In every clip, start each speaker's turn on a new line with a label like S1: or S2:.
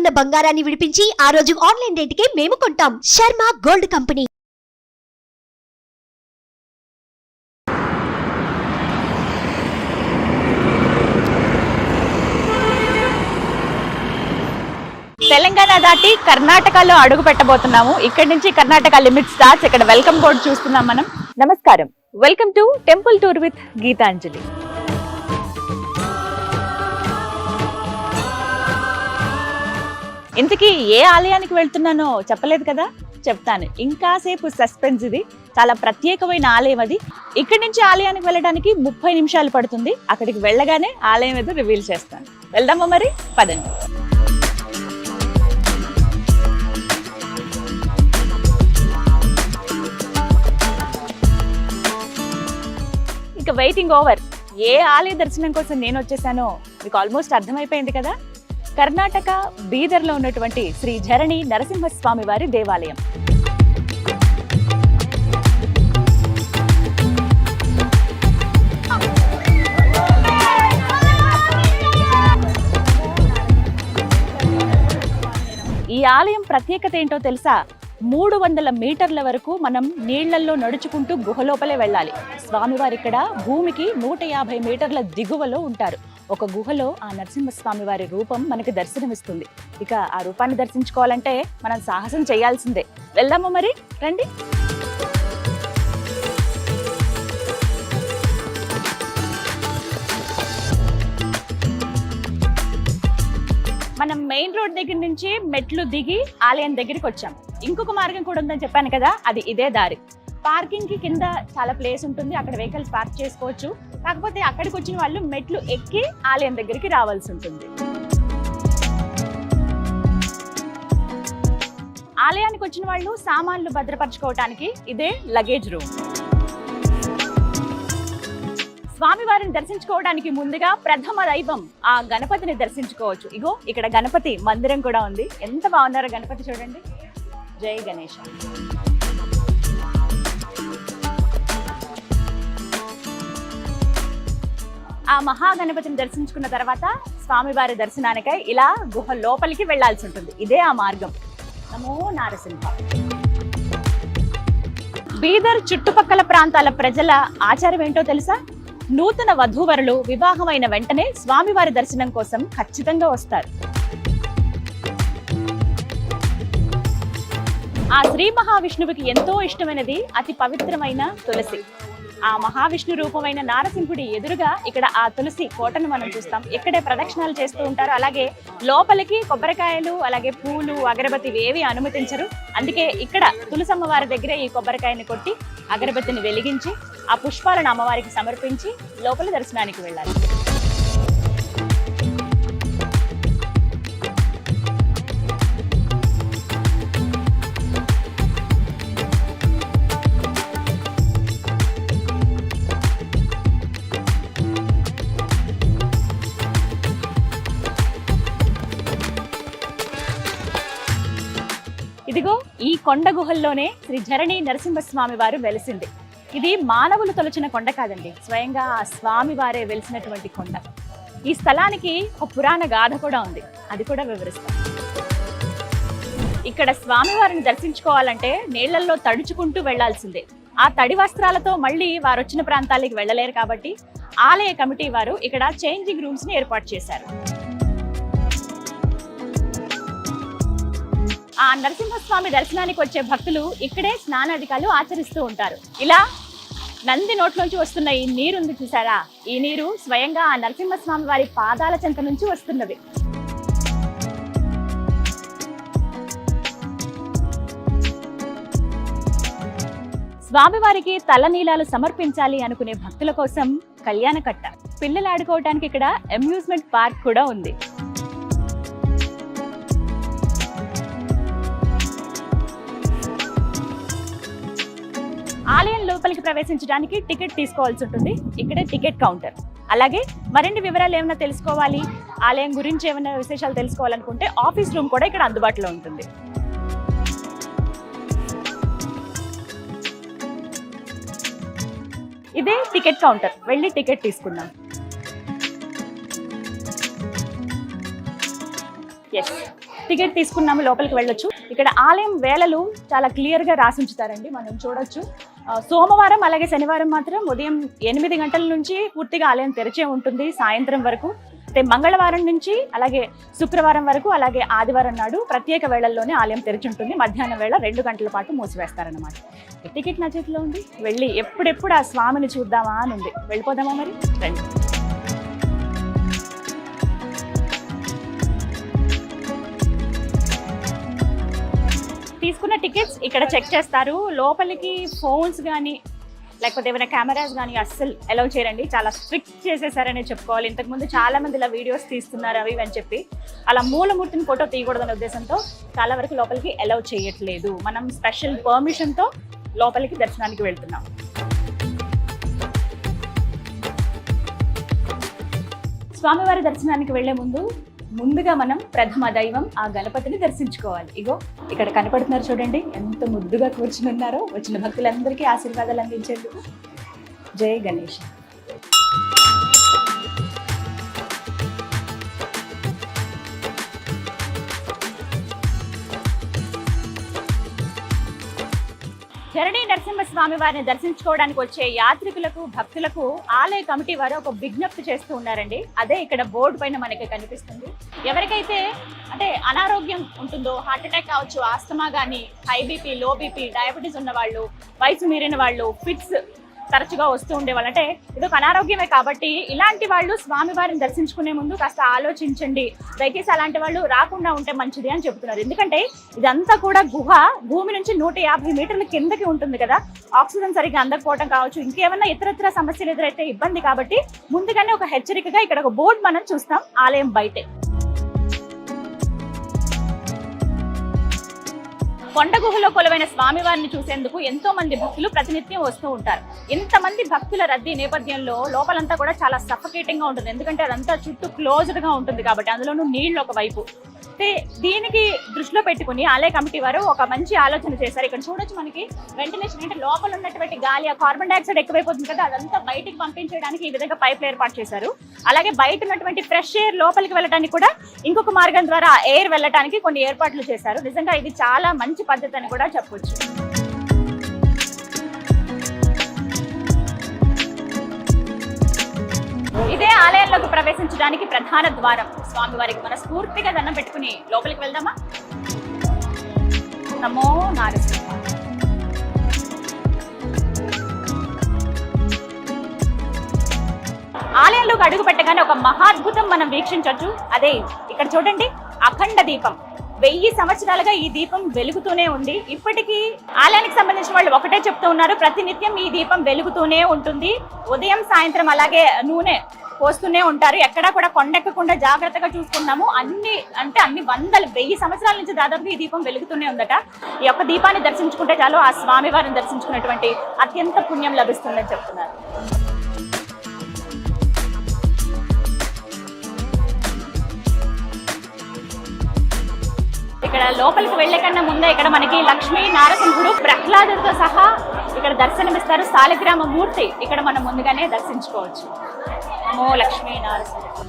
S1: ఉన్న బంగారాన్ని విడిపించి ఆ రోజు ఆన్లైన్ రేటుకే మేము కొంటాం. Sharma gold company.
S2: తెలంగాణ దాటి కర్ణాటకలో అడుగు పెట్టబోతున్నాము. ఇక్కడి నుంచి కర్ణాటక లిమిట్ స్టార్ట్స్. ఇక్కడ వెల్కమ్ బోర్డు చూస్తున్నాం మనం. నమస్కారం, welcome to temple tour with Geetanjali. ఇంతకీ ఏ ఆలయానికి వెళ్తున్నానో చెప్పలేదు కదా, చెప్తాను. ఇంకాసేపు సస్పెన్స్. ఇది చాలా ప్రత్యేకమైన ఆలయం. అది ఇక్కడి నుంచి ఆలయానికి వెళ్ళడానికి 30 నిమిషాలు పడుతుంది. అక్కడికి వెళ్ళగానే ఆలయం ఏదో రివీల్ చేస్తాను. వెళ్దామా మరి? పదండి. ఇక వెయిటింగ్ ఓవర్. ఏ ఆలయ దర్శనం కోసం నేను వచ్చేసానో మీకు ఆల్మోస్ట్ అర్థమైపోయింది కదా. కర్ణాటక బీదర్లో ఉన్నటువంటి శ్రీ ఝరణి నరసింహస్వామి వారి దేవాలయం. ఈ ఆలయం ప్రత్యేకత ఏంటో తెలుసా? 300 మీటర్ల వరకు మనం నీళ్లలో నడుచుకుంటూ గుహలోపలే వెళ్ళాలి. స్వామివారు ఇక్కడ భూమికి 150 మీటర్ల దిగువలో ఉంటారు. ఒక గుహలో ఆ నరసింహస్వామి వారి రూపం మనకి దర్శనమిస్తుంది. ఇక ఆ రూపాన్ని దర్శించుకోవాలంటే మనం సాహసం చేయాల్సిందే. వెళ్దామా మరి? రండి. మనం మెయిన్ రోడ్ దగ్గర నుంచి మెట్లు దిగి ఆలయం దగ్గరికి వచ్చాం. ఇంకొక మార్గం కూడా ఉందని చెప్పాను కదా, అది ఇదే దారి. పార్కింగ్ కి కింద చాలా ప్లేస్ ఉంటుంది, అక్కడ వెహికల్స్ పార్క్ చేసుకోవచ్చు. కాకపోతే అక్కడికి వచ్చిన వాళ్ళు మెట్లు ఎక్కి ఆలయం దగ్గరికి రావాల్సి ఉంటుంది. ఆలయానికి వచ్చిన వాళ్ళు సామాన్లు భద్రపరచుకోవటానికి ఇదే లగేజ్ రూమ్. స్వామివారిని దర్శించుకోవడానికి ముందుగా ప్రథమ దైవం ఆ గణపతిని దర్శించుకోవచ్చు. ఇగో ఇక్కడ గణపతి మందిరం కూడా ఉంది. ఎంత బాగున్నారో గణపతి, చూడండి. జై గణేష. ఆ మహాగణపతిని దర్శించుకున్న తర్వాత స్వామివారి దర్శనానికై ఇలా గుహ లోపలికి వెళ్లాల్సి ఉంటుంది. ఇదే ఆ మార్గం. నమో నారసింహ. బీదర్ చుట్టుపక్కల ప్రాంతాల ప్రజల ఆచారం ఏంటో తెలుసా? నూతన వధూవరులు వివాహమైన వెంటనే స్వామివారి దర్శనం కోసం ఖచ్చితంగా వస్తారు. ఆ శ్రీ మహావిష్ణువుకి ఎంతో ఇష్టమైనది అతి పవిత్రమైన తులసి. ఆ మహావిష్ణు రూపమైన నారసింహుడి ఎదురుగా ఇక్కడ ఆ తులసి కోటను మనం చూస్తాం. ఇక్కడే ప్రదక్షిణాలు చేస్తూ ఉంటారు. అలాగే లోపలికి కొబ్బరికాయలు, అలాగే పూలు, అగరబత్తి ఏవి అనుమతించరు. అందుకే ఇక్కడ తులసమ్మ వారి దగ్గరే ఈ కొబ్బరికాయని కొట్టి అగరబత్తిని వెలిగించి ఆ పుష్పాలను అమ్మవారికి సమర్పించి లోపల దర్శనానికి వెళ్ళాలి. ఇదిగో ఈ కొండ గుహల్లోనే శ్రీ ఝరణి నరసింహస్వామి వారు వెలిసింది. ఇది మానవులు తొలచిన కొండ కాదండి, స్వయంగా ఆ స్వామి వారే వెలిసినటువంటి కొండ. ఈ స్థలానికి ఒక పురాణ గాథ కూడా ఉంది, అది కూడా వివరిస్తాం. ఇక్కడ స్వామివారిని దర్శించుకోవాలంటే నీళ్లలో తడుచుకుంటూ వెళ్లాల్సిందే. ఆ తడి వస్త్రాలతో మళ్ళీ వారు వచ్చిన ప్రాంతాలకు వెళ్ళలేరు కాబట్టి ఆలయ కమిటీ వారు ఇక్కడ చేంజింగ్ రూమ్స్ ని ఏర్పాటు చేశారు. ఆ నరసింహస్వామి దర్శనానికి వచ్చే భక్తులు ఇక్కడే స్నానాధికాలు ఆచరిస్తూ ఉంటారు. ఇలా నంది నోట్లోంచి వస్తున్న ఈ నీరు ఉంది చూసారా? ఈ నీరు స్వయంగా ఆ నరసింహస్వామి వారి పాదాల చెంత నుంచి వస్తున్నది. స్వామివారికి తలనీలాలు సమర్పించాలి అనుకునే భక్తుల కోసం కళ్యాణకట్ట, పిల్లలు ఆడుకోవడానికి ఇక్కడ అమ్యూజ్మెంట్ పార్క్ కూడా ఉంది. ఆలయం లోపలికి ప్రవేశించడానికి టికెట్ తీసుకోవాల్సి ఉంటుంది. ఇక్కడే టికెట్ కౌంటర్. అలాగే మరిన్ని వివరాలు ఏమైనా తెలుసుకోవాలి, ఆలయం గురించి ఏమైనా విశేషాలు తెలుసుకోవాలనుకుంటే ఆఫీస్ రూమ్ కూడా ఇక్కడ అందుబాటులో ఉంటుంది. ఇదే టికెట్ కౌంటర్, వెళ్ళి టికెట్ తీసుకుందాం. ఎస్, టికెట్ తీసుకున్నాము, లోపలికి వెళ్ళొచ్చు. ఇక్కడ ఆలయం వేళలు చాలా క్లియర్ గా రాసి ఉంచుతారండి, మనం చూడొచ్చు. సోమవారం అలాగే శనివారం మాత్రం ఉదయం 8 గంటల నుంచి పూర్తిగా ఆలయం తెరిచే ఉంటుంది సాయంత్రం వరకు. అయితే మంగళవారం నుంచి అలాగే శుక్రవారం వరకు అలాగే ఆదివారం నాడు ప్రత్యేక వేళల్లోనే ఆలయం తెరిచి ఉంటుంది. మధ్యాహ్నం వేళ 2 గంటల పాటు మూసివేస్తారన్నమాట. టికెట్ నా చేతిలో ఉంది, వెళ్ళి ఎప్పుడెప్పుడు ఆ స్వామిని చూద్దామా అని ఉంది. వెళ్ళిపోదామా మరి, రండి. తీసుకున్న టికెట్స్ ఇక్కడ చెక్ చేస్తారు. లోపలికి ఫోన్స్ కానీ లేకపోతే ఏమైనా కెమెరాస్ కానీ అస్సలు అలౌ చేయరండి. చాలా స్ట్రిక్ట్ చేసేసారని చెప్పుకోవాలి. ఇంతకుముందు చాలా మంది ఇలా వీడియోస్ తీస్తున్నారు అవి అని చెప్పి అలా మూలమూర్తిని ఫోటో తీయకూడదనే ఉద్దేశంతో చాలా వరకు లోపలికి అలౌ చేయట్లేదు. మనం స్పెషల్ పర్మిషన్తో లోపలికి దర్శనానికి వెళ్తున్నాం. స్వామివారి దర్శనానికి వెళ్లే ముందుగా మనం ప్రథమ దైవం ఆ గణపతిని దర్శించుకోవాలి. ఇగో ఇక్కడ కనపడుతున్నారు చూడండి, ఎంత ముద్దుగా కూర్చుని ఉన్నారో. వచ్చిన భక్తులందరికీ ఆశీర్వాదాలు అందించేందుకు. జై గణేష్. ధరణి నరసింహస్వామి వారిని దర్శించుకోవడానికి వచ్చే యాత్రికులకు భక్తులకు ఆలయ కమిటీ వారు ఒక విజ్ఞప్తి చేస్తూ ఉన్నారండి. అదే ఇక్కడ బోర్డు పైన మనకి కనిపిస్తుంది. ఎవరికైతే అంటే అనారోగ్యం ఉంటుందో, హార్ట్ అటాక్ కావచ్చు, ఆస్తమా కానీ, high BP, low BP, diabetes ఉన్న వాళ్ళు, వయసు మీరిన వాళ్ళు, ఫిట్స్ తరచుగా వస్తూ ఉండేవాళ్ళు, అంటే ఇదొక అనారోగ్యమే కాబట్టి ఇలాంటి వాళ్ళు స్వామివారిని దర్శించుకునే ముందు కాస్త ఆలోచించండి. దయచేసి అలాంటి వాళ్ళు రాకుండా ఉంటే మంచిది అని చెబుతున్నారు. ఎందుకంటే ఇదంతా కూడా గుహ భూమి నుంచి 150 మీటర్ల కిందకి ఉంటుంది కదా. ఆక్సిజన్ సరిగ్గా అందకపోవడం కావచ్చు, ఇంకేమన్నా ఇతరత్ర సమస్యలు ఎదురైతే ఇబ్బంది కాబట్టి ముందుగానే ఒక హెచ్చరికగా ఇక్కడ ఒక బోర్డు మనం చూస్తాం ఆలయం బయటే. కొండ గుహలో కొలువైన స్వామివారిని చూసేందుకు ఎంతో మంది భక్తులు ప్రతినిత్యం వస్తూ ఉంటారు. ఇంతమంది భక్తుల రద్దీ నేపథ్యంలో లోపలంతా కూడా చాలా సఫకేటింగ్ గా ఉంటుంది. ఎందుకంటే అదంతా చుట్టూ క్లోజ్డ్ గా ఉంటుంది కాబట్టి, అందులోనూ నీళ్లు ఒకవైపు. దీనికి దృష్టిలో పెట్టుకుని ఆలయ కమిటీ వారు ఒక మంచి ఆలోచన చేశారు. ఇక్కడ చూడొచ్చు మనకి వెంటిలేషన్, అంటే లోపల ఉన్నటువంటి గాలి, ఆ కార్బన్ డైఆక్సైడ్ ఎక్కువైపోతుంది కదా, అదంతా బయటికి పంపించడానికి ఈ విధంగా పైపులు ఏర్పాటు చేశారు. అలాగే బయట ఉన్నటువంటి ఫ్రెష్ ఎయిర్ లోపలికి వెళ్ళడానికి కూడా ఇంకొక మార్గం ద్వారా ఎయిర్ వెళ్ళడానికి కొన్ని ఏర్పాట్లు చేశారు. నిజంగా ఇది చాలా మంచి పద్ధతి అని కూడా చెప్పొచ్చు. ఇదే ఆలయంలోకి ప్రవేశించడానికి ప్రధాన ద్వారం. స్వామివారికి మనస్ఫూర్తిగా దండం పెట్టుకుని లోపలికి వెళ్దామా? నమో నారసింహ. ఆలయంలోకి అడుగు పెట్టగానే ఒక మహాద్భుతం మనం వీక్షించవచ్చు. అదే ఇక్కడ చూడండి, అఖండ దీపం. 1000 సంవత్సరాలుగా ఈ దీపం వెలుగుతూనే ఉంది. ఇప్పటికీ ఆలయానికి సంబంధించిన వాళ్ళు ఒకటే చెప్తూ ఉన్నారు, ప్రతినిత్యం ఈ దీపం వెలుగుతూనే ఉంటుంది. ఉదయం సాయంత్రం అలాగే నూనె పోస్తూనే ఉంటారు. ఎక్కడా కూడా కొండెక్కకుండా జాగ్రత్తగా చూసుకున్నాము. అన్ని 1000 సంవత్సరాల నుంచి దాదాపు ఈ దీపం వెలుగుతూనే ఉందట. ఈ యొక్క దీపాన్ని దర్శించుకుంటే చాలు ఆ స్వామివారిని దర్శించుకున్నటువంటి అత్యంత పుణ్యం లభిస్తుందని చెప్తున్నారు. ఇక్కడ లోపలికి వెళ్లే కన్నా ముందే ఇక్కడ మనకి లక్ష్మీ నారసింహుడు ప్రహ్లాదుడితో సహా ఇక్కడ దర్శనమిస్తారు. సాలిగ్రామ మూర్తి ఇక్కడ మనం ముందుగానే దర్శించుకోవచ్చు. నమో లక్ష్మీ నారసింహుడు.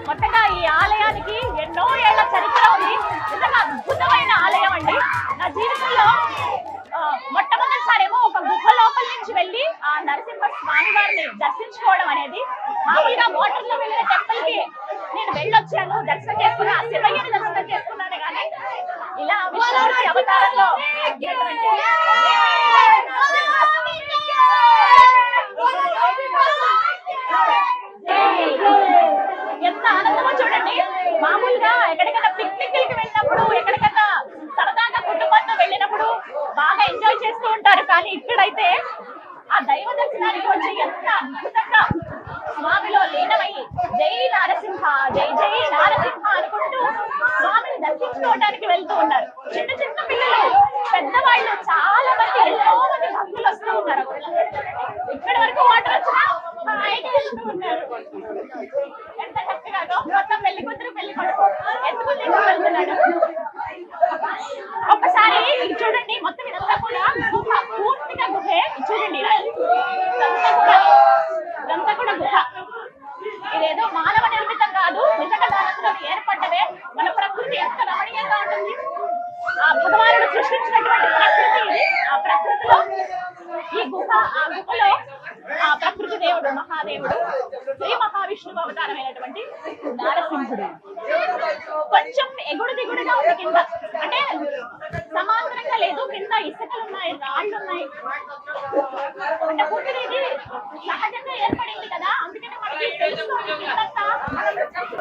S2: మొత్తంగా ఈ ఆలయానికి ఎన్నో ఏళ్ల చరిత్ర ఉంది. నిజంగా అద్భుతమైన ఆలయం అండి. నా జీవితంలో మొట్టమొదటిసారేమో ఒక గుహ లోపల నుంచి వెళ్ళి ఆ నరసింహ స్వామి వారిని దర్శించుకోవడం అనేది, మామూలుగా వాటర్ లో వెళ్ళిన టెంపుల్ కి నేను వెళ్ళొచ్చాను, దర్శనం చేసుకున్నా, శివయ్యని దర్శనం చేసుకున్నాను. కానీ ఇలా విష్ణుమూర్తి అవతారంలో ఎంత ఆనందమో చూడండి. మామూలుగా ఎక్కడికైనా పిక్నిక్లకి వెళ్ళినప్పుడు, ఎక్కడికైనా సరదాగా కుటుంబంతో వెళ్ళినప్పుడు బాగా ఎంజాయ్ చేస్తూ ఉంటారు. కానీ ఇక్కడైతే ఆ దైవ దర్శనానికి వచ్చి ఎంత అద్భుతంగా స్వామిలో లీనమయ్యి జై నారసింహ, జై జై నారసింహ అనుకుంటూ స్వామిని దర్శించుకోవడానికి వెళ్తూ ఉన్నారు. చిన్న చిన్న పిల్లలు, పెద్దవాళ్ళు, చాలా మంది, ఎంతో మంది భక్తులు వస్తూ ఉన్నారు. ఇక్కడి వరకు వాటర్ వచ్చినా వెళ్తూ ఉన్నారు. ఎంత చక్కగా మొత్తం పెళ్లి కూతురు పెళ్లి కొడుకు ఆ గుహలో ఆ ప్రకృతి దేవుడు మహాదేవుడు శ్రీ మహావిష్ణువు అవతారమైనటువంటి నారసింహుడు. కొంచెం ఎగుడు దిగుడుగా ఉంది కింద, అంటే సమాంతరంగా లేదు, కింద ఇసుకలు ఉన్నాయి, రాళ్ళు ఉన్నాయి. అంటే పూర్తిగా ఇది సహజంగా ఏర్పడింది కదా, అందుకని మనకి తెలుస్తుంది కిందంతా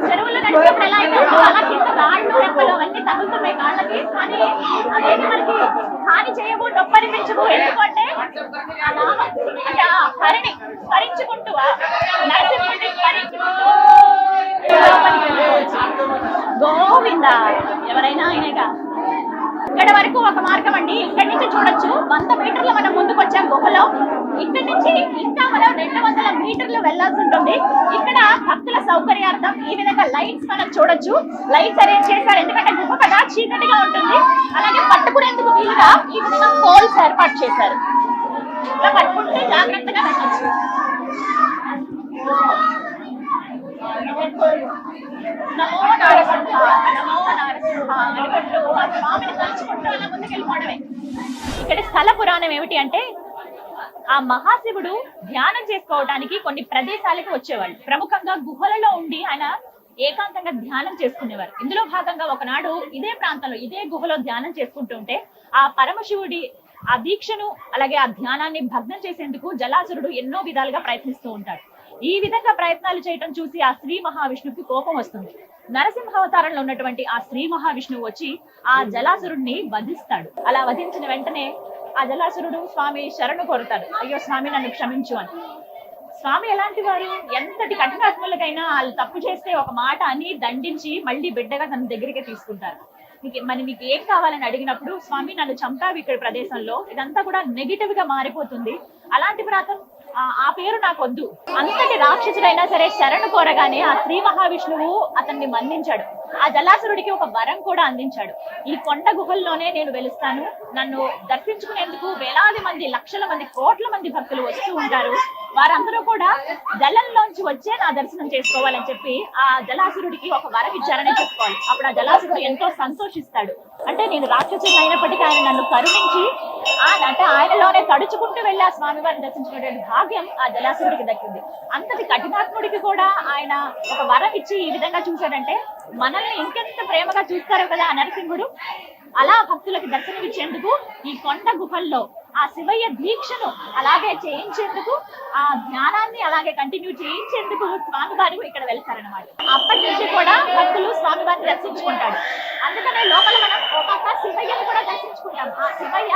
S2: చెరువులు నడిచినప్పుడు ఎలా అయితే అలా కింద రాళ్ళు రెప్పలు అవన్నీ తగులుతున్నాయి కాళ్ళకి. కానీ అదేమి మనకి హాని చేయవు, నొప్పని పెంచవు. ఎందుకంటే ఆ నామం అంటే ఆ హరిని స్మరించుకుంటూ నరసింహుడిని స్మరించుకుంటూ గోవింద ఎవరైనా అయినాగా. ఇక్కడ వరకు ఒక మార్గం అండి, ఇక్కడి నుంచి చూడొచ్చు. 100 మీటర్లు మనం ముందుకు వచ్చాం గుహలో. ఇక్కడి నుంచి ఇంకా మనం 200 మీటర్లు వెళ్లాల్సి ఉంటుంది. ఇక్కడ భక్తుల సౌకర్యార్థం ఈ విధంగా లైట్స్ మనం చూడొచ్చు. లైట్స్ అరేంజ్ చేశారు, ఎందుకంటే గుహ కదా చీకటిగా ఉంటుంది. అలాగే పట్టుకునేందుకు వీలుగా ఈ విధంగా పోల్స్ ఏర్పాటు చేశారు. ఇలా పట్టుకుంటే జాగ్రత్తగా వెళ్ళొచ్చు. నమో నారసింహ నమో నారసింహ అనుకుంటూ ఆ స్వామిని తలుచుకుంటూ అలా ముందుకెళ్ళిపోవడమే. ఇక్కడ స్థల పురాణం ఏమిటి అంటే, ఆ మహాశివుడు ధ్యానం చేసుకోవడానికి కొన్ని ప్రదేశాలకు వచ్చేవాళ్ళు. ప్రముఖంగా గుహలలో ఉండి ఆయన ఏకాంతంగా ధ్యానం చేసుకునేవారు. ఇందులో భాగంగా ఒకనాడు ఇదే ప్రాంతంలో ఇదే గుహలో ధ్యానం చేసుకుంటుంటే ఆ పరమశివుడి ఆ దీక్షను అలాగే ఆ ధ్యానాన్ని భగ్నం చేసేందుకు జలాసురుడు ఎన్నో విధాలుగా ప్రయత్నిస్తూ ఉంటాడు. ఈ విధంగా ప్రయత్నాలు చేయటం చూసి ఆ శ్రీ మహావిష్ణువుకి కోపం వస్తుంది. నరసింహావతారంలో ఉన్నటువంటి ఆ శ్రీ మహావిష్ణువు వచ్చి ఆ జలాసురుడిని వధిస్తాడు. అలా వధించిన వెంటనే ఆ జలాసురుడు స్వామి శరణు కోరుతాడు, అయ్యో స్వామి నన్ను క్షమించు అని. స్వామి ఎలాంటి వారు, ఎంతటి కఠినాత్ములకైనా వాళ్ళు తప్పు చేస్తే ఒక మాట అని దండించి మళ్ళీ బిడ్డగా తన దగ్గరికి తీసుకుంటారు. నీకు ఏం కావాలని అడిగినప్పుడు, స్వామి నన్ను చంపావు ఇక్కడ ప్రదేశంలో, ఇదంతా కూడా నెగిటివ్ గా మారిపోతుంది, అలాంటి ప్రాంతం ఆ పేరు నాకు వద్దు. అంతటి రాక్షసుడైనా సరే శరణు కోరగానే ఆ శ్రీ మహావిష్ణువు అతన్ని మన్నించాడు. ఆ జలాసురుడికి ఒక వరం కూడా అందించాడు. ఈ కొండ గుహల్లోనే నేను వెలుస్తాను, నన్ను దర్శించుకునేందుకు వేలాది మంది, లక్షల మంది, కోట్ల మంది భక్తులు వస్తూ ఉంటారు. వారందరూ కూడా జలంలోంచి వచ్చే నా దర్శనం చేసుకోవాలని చెప్పి ఆ జలాసురుడికి ఒక వరం ఇచ్చారని చెప్పుకోవాలి. అప్పుడు ఆ జలాసురుడు ఎంతో సంతోషిస్తాడు. అంటే నేను రాక్షసుడు అయినప్పటికీ ఆయన నన్ను కరుణించి అంటే ఆయనలోనే తడుచుకుంటూ వెళ్ళి ఆ స్వామివారిని దర్శించుకునేటువంటి భాగ్యం ఆ జలాసురుడికి దక్కింది. అంతటి కఠినాత్ముడికి కూడా ఆయన ఒక వరం ఇచ్చి ఈ విధంగా చూశాడంటే మనల్ని ఇంకెంత ప్రేమగా చూస్తారు కదా ఆ నరసింహుడు. అలా భక్తులకు దర్శనమిచ్చేందుకు ఈ కొండ గుహల్లో ఆ శివయ్య దీక్షను అలాగే చేయించేందుకు, ఆ ధ్యానాన్ని అలాగే కంటిన్యూ చేయించేందుకు స్వామివారు ఇక్కడ వెళ్తారనమాట. అప్పటి నుంచి కూడా భక్తులు స్వామివారిని దర్శించుకుంటాడు. అందుకనే లోపల మనం ఒక శివయ్యను కూడా దర్శించుకుంటాం. ఆ శివయ్య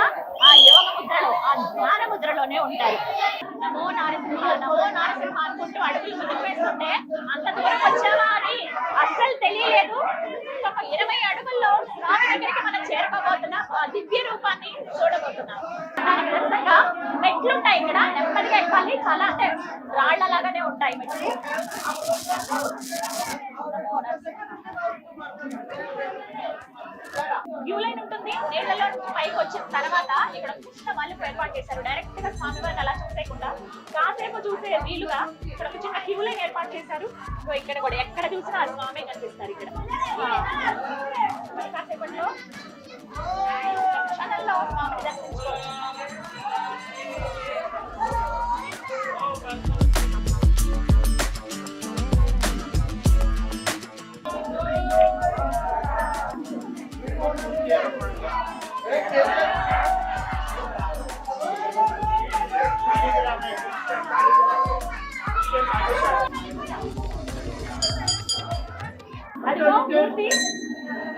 S2: ఆ యోగ ముద్రలో, ఆ ధ్యాన ముద్రలోనే ఉంటారు. నమో నారసింహ నమో నారసింహ అనుకుంటూ అడుగులు ముందుకు వేస్తుంటే అంత దూరం వచ్చావా అని అస్సలు తెలియలేదు. ఒక 20 అడుగుల్లో స్వామి దగ్గరికి మనం చేరుకోబోతున్నాం, ఆ దివ్య రూపాన్ని చూడబోతున్నాం. దానికి విధంగా మెట్లుంటాయి, ఇక్కడ నెమ్మదిగా ఎక్కాలి. చాలా అంటే రాళ్ల లాగానే ఉంటాయి మెట్లు. క్యూ లైన్ ఉంటుంది. నీళ్ళలో నుంచి పైకి వచ్చిన తర్వాత ఇక్కడ చిన్న మలుపు ఏర్పాటు చేశారు. డైరెక్ట్ గా స్వామివారిని అలా చూసేయకుండా కాసేపు చూసే వీలుగా ఇక్కడ ఒక చిన్న క్యూ లైన్ ఏర్పాటు చేశారు. సో ఇక్కడ కూడా ఎక్కడ చూసినా ఆ స్వామి కనిపిస్తారు. ఇక్కడ కాసేపట్లో క్షణంలో స్వామిని దర్శించుకోవచ్చు. అదిగో మూర్తి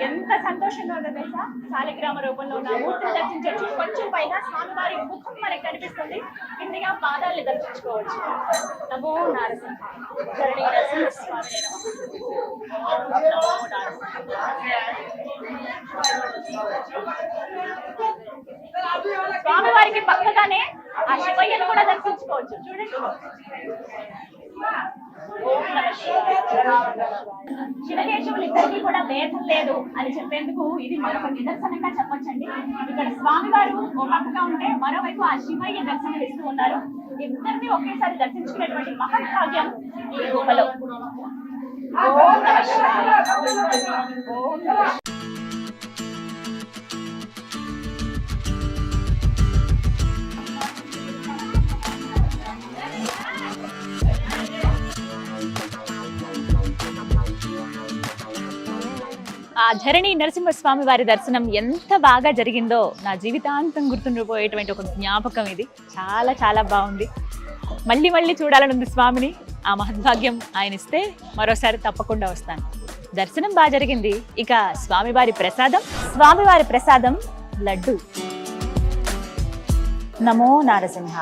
S2: ఎంత సంతోషంగా ఉందో తెలుసా. శాలిగ్రామ రూపంలో ఉన్న మూర్తిని దర్శించవచ్చు. కొంచెం పైన స్వామివారి ముఖం మనకి కనిపిస్తుంది. కిందిగా పాదాలని దర్శించుకోవచ్చు. నమో నారసింహ ధరణి నరసింహ స్వామి స్వామివారికి పక్కగానే ఆ శివయ్యను కూడా దర్శించుకోవచ్చు. చూడండి, శివకేశవులు ఇద్దరికి కూడా భేదం లేదు అని చెప్పేందుకు ఇది మరొక నిదర్శనంగా చెప్పొచ్చండి. ఇక్కడ స్వామివారు ఒక పక్కగా ఉంటే మరోవైపు ఆ శివయ్య దర్శనం ఇస్తూ ఉన్నారు. ఇద్దరిని ఒకేసారి దర్శించుకునేటువంటి మహద్భాగ్యం ఈ గుహలో. ఓం నమః శివాయ. ఓం నమః. ఆ ధరణి నరసింహస్వామి వారి దర్శనం ఎంత బాగా జరిగిందో నా జీవితాంతం గుర్తుండిపోయేటువంటి ఒక జ్ఞాపకం ఇది. చాలా చాలా బాగుంది. మళ్ళీ మళ్ళీ చూడాలనుంది స్వామిని. ఆ మహద్భాగ్యం ఆయన ఇస్తే మరోసారి తప్పకుండా వస్తాను. దర్శనం బాగా జరిగింది. ఇక స్వామివారి ప్రసాదం లడ్డు. నమో నారసింహ.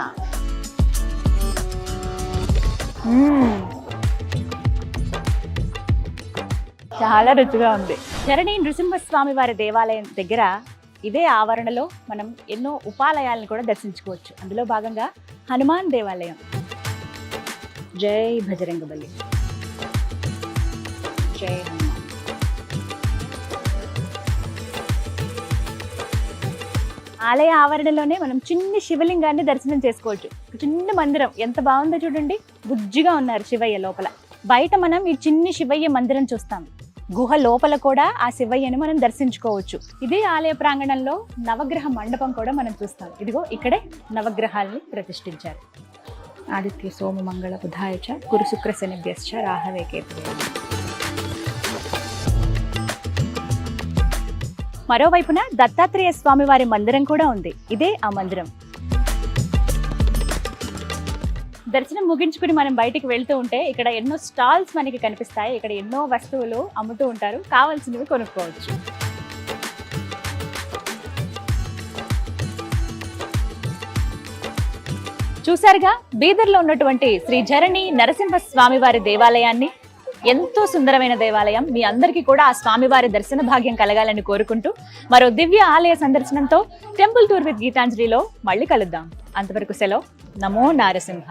S2: చాలా రుచిగా ఉంది. ధరణి నృసింహస్వామి వారి దేవాలయం దగ్గర ఇదే ఆవరణలో మనం ఎన్నో ఉపాలయాలను కూడా దర్శించుకోవచ్చు. అందులో భాగంగా హనుమాన్ దేవాలయం. జై భజరంగబలి, జై హనుమాన్. ఆలయ ఆవరణలోనే మనం చిన్ని శివలింగాన్ని దర్శనం చేసుకోవచ్చు. చిన్న మందిరం ఎంత బాగుందో చూడండి. బుజ్జిగా ఉన్నారు శివయ్య లోపల. బయట మనం ఈ చిన్ని శివయ్య మందిరం చూస్తాం. గుహ లోపల కూడా ఆ శివయ్యను మనం దర్శించుకోవచ్చు. ఇదే ఆలయ ప్రాంగణంలో నవగ్రహ మండపం కూడా మనం చూస్తాం. ఇదిగో ఇక్కడే నవగ్రహాల్ని ప్రతిష్ఠించారు. ఆదిత్య సోమ మంగళ బుధాయచ గురు శుక్ర శనిభ్యశ్చ రాహవే కేతవే. మరోవైపున దత్తాత్రేయ స్వామి వారి మందిరం కూడా ఉంది. ఇదే ఆ మందిరం. దర్శనం ముగించుకుని మనం బయటికి వెళ్తూ ఉంటే ఇక్కడ ఎన్నో స్టాల్స్ మనకి కనిపిస్తాయి. ఇక్కడ ఎన్నో వస్తువులు అమ్ముతూ ఉంటారు. కావాల్సినవి కొనుక్కోవచ్చు. చూసారుగా బీదర్లో ఉన్నటువంటి శ్రీ ధరణి నరసింహస్వామి వారి దేవాలయాన్ని. ఎంతో సుందరమైన దేవాలయం. మీ అందరికీ కూడా ఆ స్వామివారి దర్శన భాగ్యం కలగాలని కోరుకుంటూ మరో దివ్య ఆలయ సందర్శనంతో టెంపుల్ టూర్ విత్ గీతాంజలిలో మళ్ళీ కలుద్దాం. అంతవరకు సెలవు. నమో నారసింహ.